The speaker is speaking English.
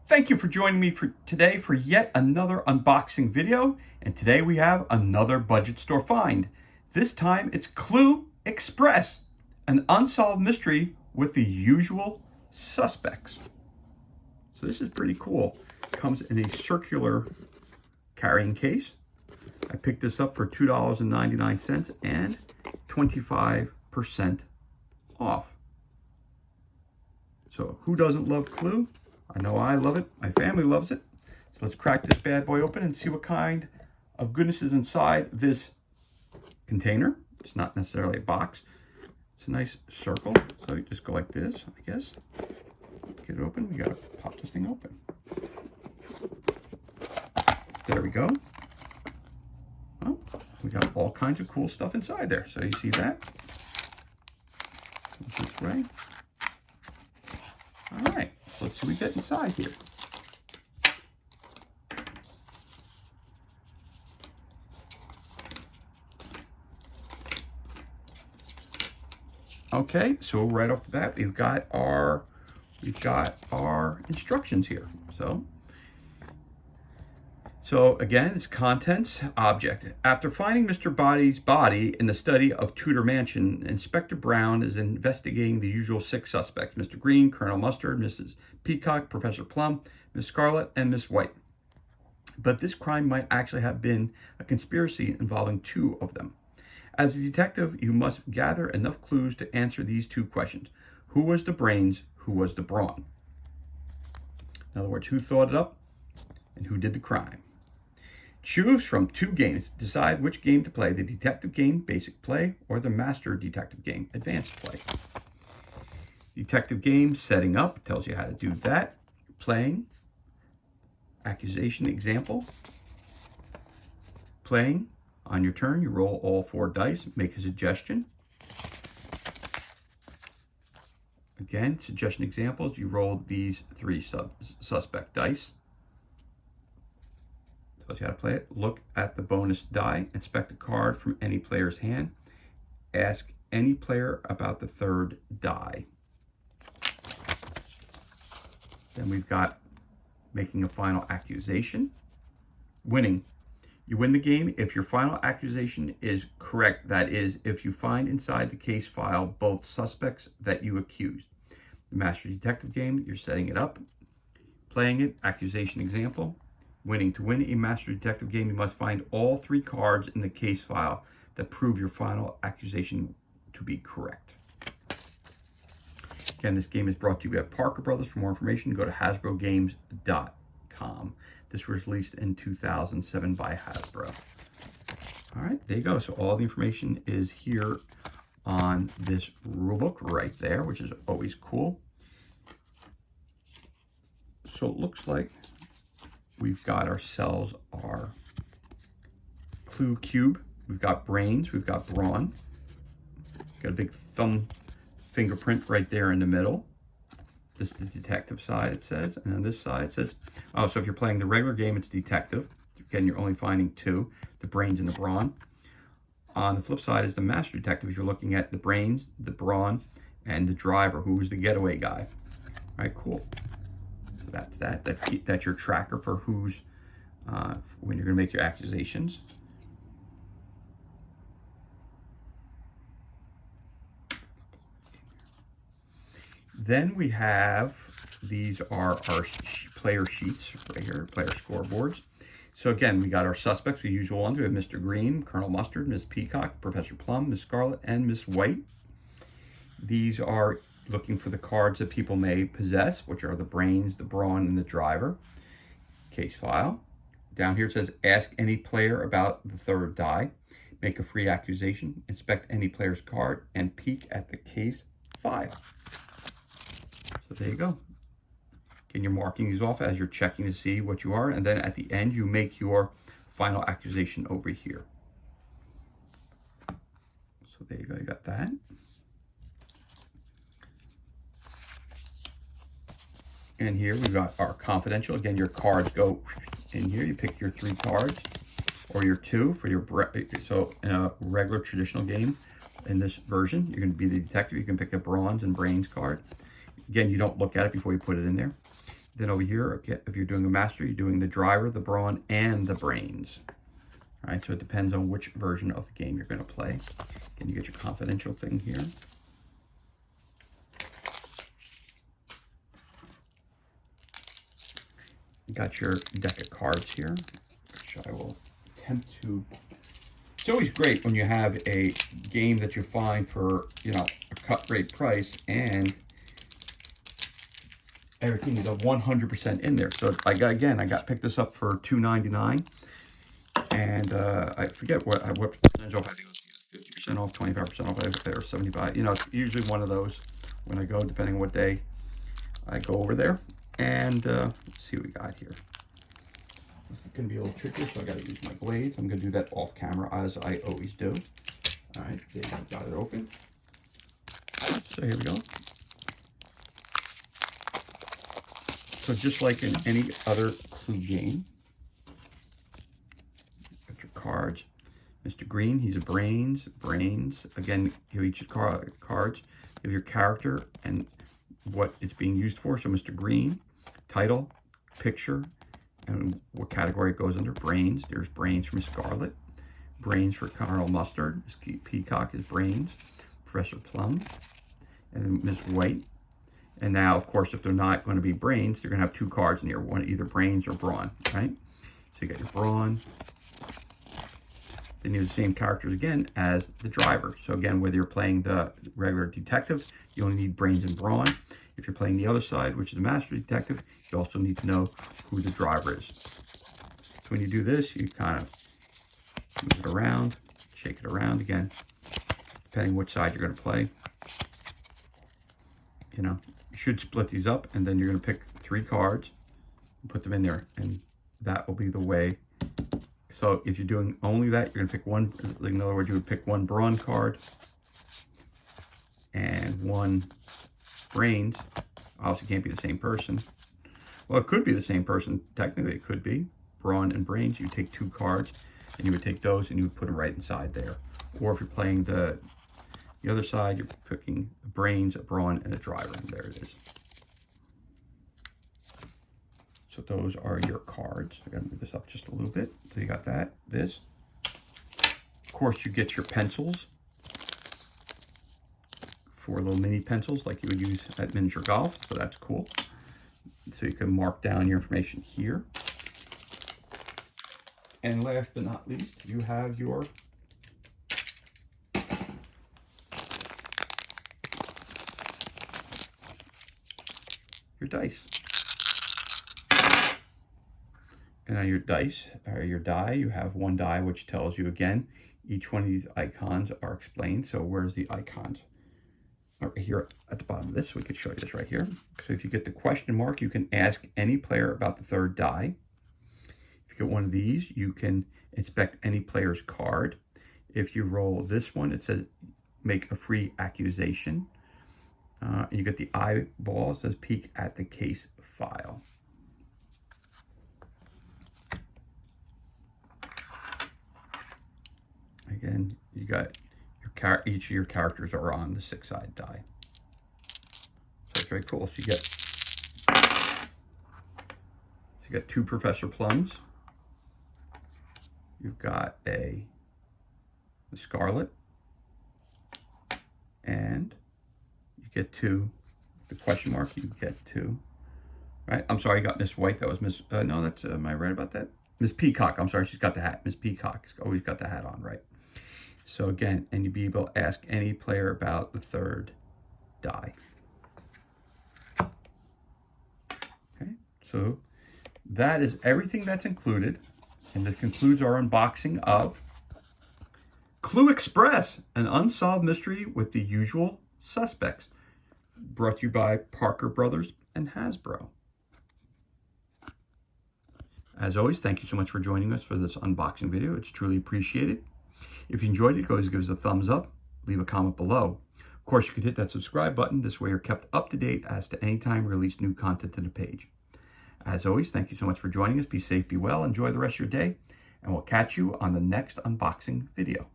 Thank you for joining me today for yet another unboxing video. And today we have another budget store find. This time it's Clue Express, an unsolved mystery with the usual suspects. So this is pretty cool. It comes in a circular carrying case. I picked this up for $2.99 and 25% off. So who doesn't love Clue? I know I love it. My family loves it. So let's crack this bad boy open and see what kind of goodness is inside this container. It's not necessarily a box. It's a nice circle. So you just go like this, I guess. Get it open. We gotta pop this thing open. There we go. Oh, we got all kinds of cool stuff inside there. So you see that? This way. All right. Let's see what we get inside here. Okay, so right off the bat, we've got our instructions here. So again, it's contents, object. After finding Mr. Body's body in the study of Tudor Mansion, Inspector Brown is investigating the usual 6 suspects: Mr. Green, Colonel Mustard, Mrs. Peacock, Professor Plum, Miss Scarlet, and Miss White. But this crime might actually have been a conspiracy involving 2 of them. As a detective, you must gather enough clues to answer these 2 questions. Who was the brains? Who was the brawn? In other words, who thought it up and who did the crime? Choose from 2 games. Decide which game to play: the detective game, basic play, or the master detective game, advanced play. Detective game, setting up, tells you how to do that. Playing, accusation example. Playing, on your turn, you roll all 4 dice, make a suggestion. Again, suggestion examples, you roll these 3 suspect dice. Tells you how to play it. Look at the bonus die. Inspect a card from any player's hand. Ask any player about the 3rd die. Then we've got making a final accusation. Winning. You win the game if your final accusation is correct. That is, if you find inside the case file both suspects that you accused. The master detective game, you're setting it up. Playing it, accusation example. Winning. To win a master detective game, you must find all 3 cards in the case file that prove your final accusation to be correct. Again, this game is brought to you by Parker Brothers. For more information, go to HasbroGames.com. This was released in 2007 by Hasbro. All right, there you go. So all the information is here on this rulebook right there, which is always cool. So it looks like we've got ourselves our Clue cube. We've got brains. We've got brawn. Got a big thumb fingerprint right there in the middle. This is the detective side, it says. And on this side, it says, oh, so if you're playing the regular game, it's detective. Again, you're only finding 2, the brains and the brawn. On the flip side is the master detective. You're looking at the brains, the brawn, and the driver, who was the getaway guy. All right, cool. So that's that. That's your tracker for who's, when you're going to make your accusations. Then we have, these are our player sheets right here, player scoreboards. So again, we got our suspects, the usual ones. We have Mr. Green, Colonel Mustard, Miss Peacock, Professor Plum, Miss Scarlet, and Miss White. These are looking for the cards that people may possess, which are the brains, the brawn, and the driver. Case file. Down here it says, ask any player about the 3rd die. Make a free accusation. Inspect any player's card and peek at the case file. So there you go. Again, you're marking these off as you're checking to see what you are, and then at the end you make your final accusation over here. So there you go, you got that. And here we've got our confidential. Again, your cards go in here. You pick your 3 cards or your 2 for your, so in a regular traditional game, in this version, you're going to be the detective. You can pick a bronze and brains card. Again, you don't look at it before you put it in there. Then over here, if you're doing a master, you're doing the driver, the brawn, and the brains. All right, so it depends on which version of the game you're going to play. Again, you get your confidential thing here. You got your deck of cards here, which I will attempt to. It's always great when you have a game that you find for, you know, a cut rate price and everything is 100% in there. So I got picked this up for $2.99, and I forget what percentage off. I think it was 50% off, 25% off, or 75. You know, it's usually one of those when I go, depending on what day I go over there. And let's see what we got here. This is going to be a little tricky, so I got to use my blades. I'm going to do that off camera, as I always do. All right, there you go, got it open. So here we go. So just like in any other Clue game, got your cards. Mr. Green, he's a brains. Again, you each cards of your character and what it's being used for. So Mr. Green, title, picture, and what category it goes under. Brains. There's brains for Miss Scarlet. Brains for Colonel Mustard. Miss Peacock is brains. Professor Plum. And Miss White. And now, of course, if they're not going to be brains, they're going to have two cards in here. One, either brains or brawn, right? So you got your brawn. Then you have the same characters again as the driver. So again, whether you're playing the regular detective, you only need brains and brawn. If you're playing the other side, which is the master detective, you also need to know who the driver is. So when you do this, you kind of move it around, shake it around again, depending which side you're going to play. You know, you should split these up, and then you're going to pick 3 cards and put them in there, and that will be the way. So if you're doing only that, you're going to pick one. In other words, you would pick 1 brawn card and 1 brains. Obviously can't be the same person. Well, it could be the same person. Technically, it could be brawn and brains. You take 2 cards, and you would take those and you would put them right inside there. Or if you're playing the other side, you're picking a brains, a brawn, and a driver. And there it is. So those are your cards. I gotta move this up just a little bit. So you got that, this. Of course, you get your pencils. 4 little mini pencils like you would use at miniature golf. So that's cool. So you can mark down your information here. And last but not least, you have your dice. And on your dice, or your die, you have 1 die, which tells you, again, each one of these icons are explained. So where's the icons? Right here at the bottom of this, so we could show you this right here. So if you get the question mark, you can ask any player about the 3rd die. If you get one of these, you can inspect any player's card. If you roll this one, it says make a free accusation. And you get the eyeball, it says peek at the case file. Again, you got each of your characters are on the 6-side die. So it's very cool. So you get 2 Professor Plums. You've got the Scarlet, and you get 2. The question mark, you get 2. Right? I'm sorry, you got Miss White. That was Miss. No, that's. Am I right about that? Miss Peacock. I'm sorry, she's got the hat. Miss Peacock's always got the hat on, right? So again, and you'd be able to ask any player about the 3rd die. Okay, so that is everything that's included, and that concludes our unboxing of Clue Express, an unsolved mystery with the usual suspects, brought to you by Parker Brothers and Hasbro. As always, thank you so much for joining us for this unboxing video. It's truly appreciated. If you enjoyed it, go ahead and give us a thumbs up, leave a comment below. Of course, you could hit that subscribe button. This way you're kept up to date as to any time we release new content to the page. As always, thank you so much for joining us. Be safe, be well, enjoy the rest of your day, and we'll catch you on the next unboxing video.